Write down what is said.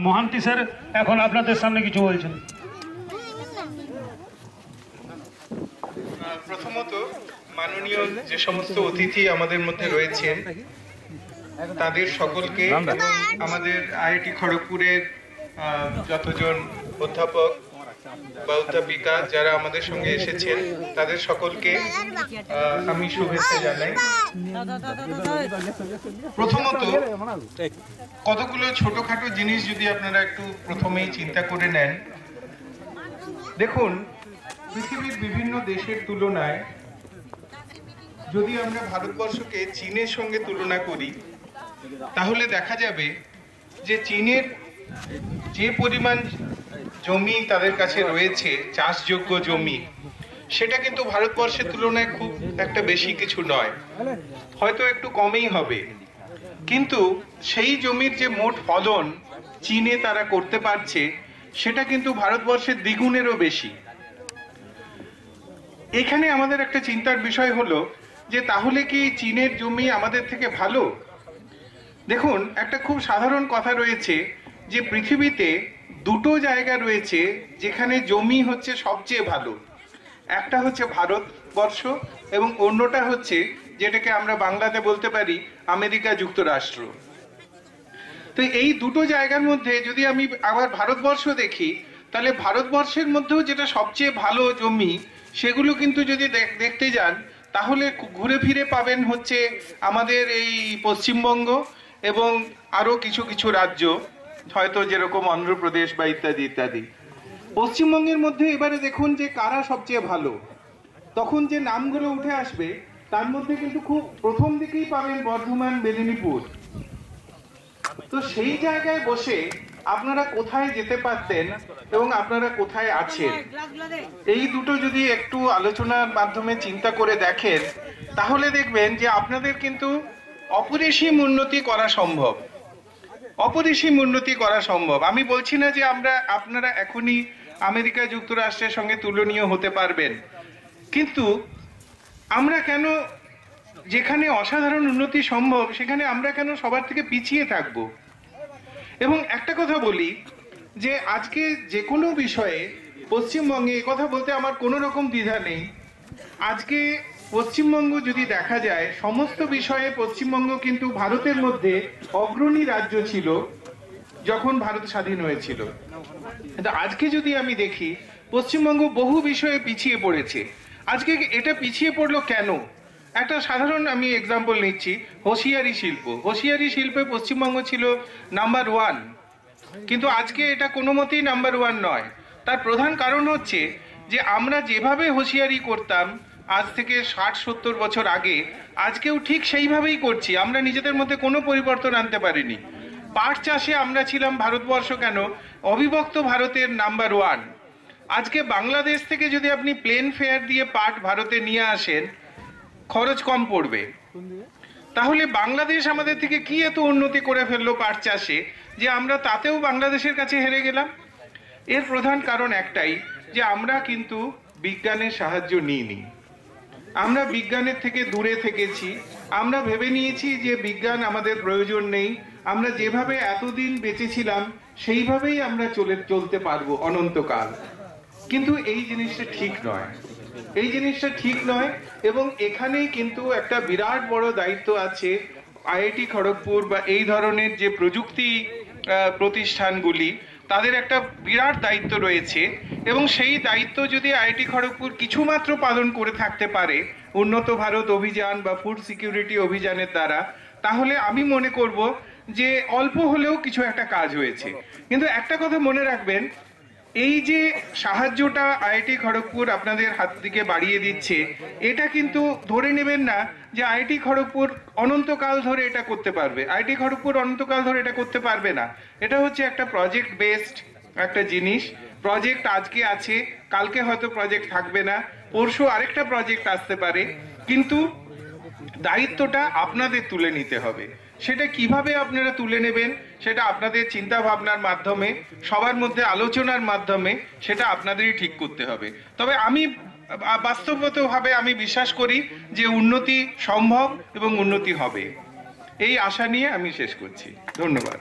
Mohanty sir এখন আপনাদের সামনে কিছু বলছেন। প্রথমত মাননীয় যে সমস্ত অতিথি আমাদের মধ্যে রয়েছেন তাদের সকলকে এবং আমাদের আইআইটি খড়গপুরের যতজন অধ্যাপক বা অধ্যাপিকা যারা আমাদের সঙ্গে এসেছেন তাদের সকলকে আমি শুভেচ্ছা জানাই। প্রথমত কতগুলো ছোটখাটো জিনিস যদি আপনারা একটু প্রথমেই চিন্তা করে নেন। দেখুন, পৃথিবীর বিভিন্ন দেশের তুলনায় যদি আমরা ভারতবর্ষকে চীনের সঙ্গে তুলনা করি তাহলে দেখা যাবে যে চীনের যে পরিমাণ জমি তাদের কাছে রয়েছে, চাষযোগ্য জমি, সেটা কিন্তু ভারতবর্ষের তুলনায় খুব একটা বেশি কিছু নয়, হয়তো একটু কমই হবে। কিন্তু সেই জমির যে মোট ফলন চীনে তারা করতে পারছে সেটা কিন্তু ভারতবর্ষের দ্বিগুণেরও বেশি। এখানে আমাদের একটা চিন্তার বিষয় হলো যে তাহলে কি চীনের জমি আমাদের থেকে ভালো? দেখুন, একটা খুব সাধারণ কথা রয়েছে যে পৃথিবীতে দুটো জায়গা রয়েছে যেখানে জমি হচ্ছে সবচেয়ে ভালো। একটা হচ্ছে ভারতবর্ষ এবং অন্যটা হচ্ছে যেটাকে আমরা বাংলাতে বলতে পারি আমেরিকা যুক্তরাষ্ট্র। তো এই দুটো জায়গার মধ্যে যদি আমি আবার ভারতবর্ষ দেখি তাহলে ভারতবর্ষের মধ্যেও যেটা সবচেয়ে ভালো জমি সেগুলো কিন্তু যদি দেখতে যান তাহলে ঘুরে ফিরে পাবেন হচ্ছে আমাদের এই পশ্চিমবঙ্গ এবং আরো কিছু কিছু রাজ্য, হয়তো যেরকম অন্ধ্রপ্রদেশ বা ইত্যাদি ইত্যাদি। পশ্চিমবঙ্গের মধ্যে এবারে দেখুন যে কারা সবচেয়ে ভালো, তখন যে নামগুলো উঠে আসবে তার মধ্যে কিন্তু খুব প্রথম দিকেই পাবেন বর্ধমান, মেদিনীপুর। তো সেই জায়গায় বসে আপনারা কোথায় যেতে পারতেন এবং আপনারা কোথায় আছেন, এই দুটো যদি একটু আলোচনার মাধ্যমে চিন্তা করে দেখেন তাহলে দেখবেন যে আপনাদের কিন্তু অপরিসীম উন্নতি করা সম্ভব, অপরিসীম উন্নতি করা সম্ভব। আমি বলছি না যে আপনারা এখনই আমেরিকা যুক্তরাষ্ট্রের সঙ্গে তুলনীয় হতে পারবেন, কিন্তু আমরা কেন, যেখানে অসাধারণ উন্নতি সম্ভব সেখানে আমরা কেন সবার থেকে পিছিয়ে থাকব? এবং একটা কথা বলি যে আজকে যে কোনো বিষয়ে পশ্চিমবঙ্গে এ কথা বলতে আমার কোনো রকম দ্বিধা নেই। আজকে পশ্চিমবঙ্গ যদি দেখা যায় সমস্ত বিষয়ে পশ্চিমবঙ্গ কিন্তু ভারতের মধ্যে অগ্রণী রাজ্য ছিল যখন ভারত স্বাধীন হয়েছিল। কিন্তু আজকে যদি আমি দেখি পশ্চিমবঙ্গ বহু বিষয়ে পিছিয়ে পড়েছে। আজকে এটা পিছিয়ে পড়লো কেন? একটা সাধারণ আমি এক্সাম্পল নিচ্ছি, হোশিয়ারি শিল্প। হোশিয়ারি শিল্পে পশ্চিমবঙ্গ ছিল নাম্বার 1, কিন্তু আজকে এটা কোনো মতেই নাম্বার 1 নয়। তার প্রধান কারণ হচ্ছে যে আমরা যেভাবে হোশিয়ারি করতাম আজ থেকে 60-70 বছর আগে, আজকেও ঠিক সেইভাবেই করছি। আমরা নিজেদের মধ্যে কোনো পরিবর্তন আনতে পারিনি। পাট চাষে আমরা ছিলাম ভারতবর্ষ কেন অবিভক্ত ভারতের নাম্বার 1। আজকে বাংলাদেশ থেকে যদি আপনি প্লেন ফেয়ার দিয়ে পাট ভারতে নিয়ে আসেন খরচ কম পড়বে। তাহলে বাংলাদেশ আমাদের থেকে কি এত উন্নতি করে ফেললো পাট চাষে যে আমরা তাতেও বাংলাদেশের কাছে হেরে গেলাম? এর প্রধান কারণ একটাই, যে আমরা কিন্তু বিজ্ঞানের সাহায্য নিইনি। আমরা বিজ্ঞানের থেকে দূরে থেকেছি। আমরা ভেবে নিয়েছি যে বিজ্ঞান আমাদের প্রয়োজন নেই, আমরা যেভাবে এতদিন বেঁচেছিলাম সেইভাবেই আমরা চলতে পারবো অনন্তকাল। কিন্তু এই জিনিসটা ঠিক নয়, এই জিনিসটা ঠিক নয়। এবং এখানেই কিন্তু একটা বিরাট বড় দায়িত্ব আছে আইআইটি খড়গপুর বা এই ধরনের যে প্রযুক্তি প্রতিষ্ঠানগুলি, তাদের একটা বিরাট দায়িত্ব রয়েছে। এবং সেই দায়িত্ব যদি আইআইটি খড়গপুর কিছুমাত্র পালন করে থাকতে পারে উন্নত ভারত অভিযান বা ফুড সিকিউরিটি অভিযানের দ্বারা, তাহলে আমি মনে করব যে অল্প হলেও কিছু একটা কাজ হয়েছে। কিন্তু একটা কথা মনে রাখবেন, এই যে সাহায্যটা আইআইটি খড়গপুর আপনাদের হাত থেকে বাড়িয়ে দিচ্ছে, এটা কিন্তু ধরে নেবেন না যে আইআইটি খড়গপুর অনন্তকাল ধরে এটা করতে পারবে। আইআইটি খড়গপুর অনন্তকাল ধরে এটা করতে পারবে না। এটা হচ্ছে একটা প্রজেক্ট বেসড একটা জিনিস। প্রজেক্ট আজকে আছে, কালকে হয়তো প্রজেক্ট থাকবে না, পরশু আরেকটা প্রজেক্ট আসতে পারে, কিন্তু দায়িত্বটা আপনাদের তুলে নিতে হবে। সেটা কিভাবে আপনারা তুলে নেবেন সেটা আপনাদের চিন্তা ভাবনার মাধ্যমে, সবার মধ্যে আলোচনার মাধ্যমে সেটা আপনাদেরই ঠিক করতে হবে। তবে আমি বাস্তবগতভাবে আমি বিশ্বাস করি যে উন্নতি সম্ভব এবং উন্নতি হবে, এই আশা নিয়ে আমি শেষ করছি। ধন্যবাদ।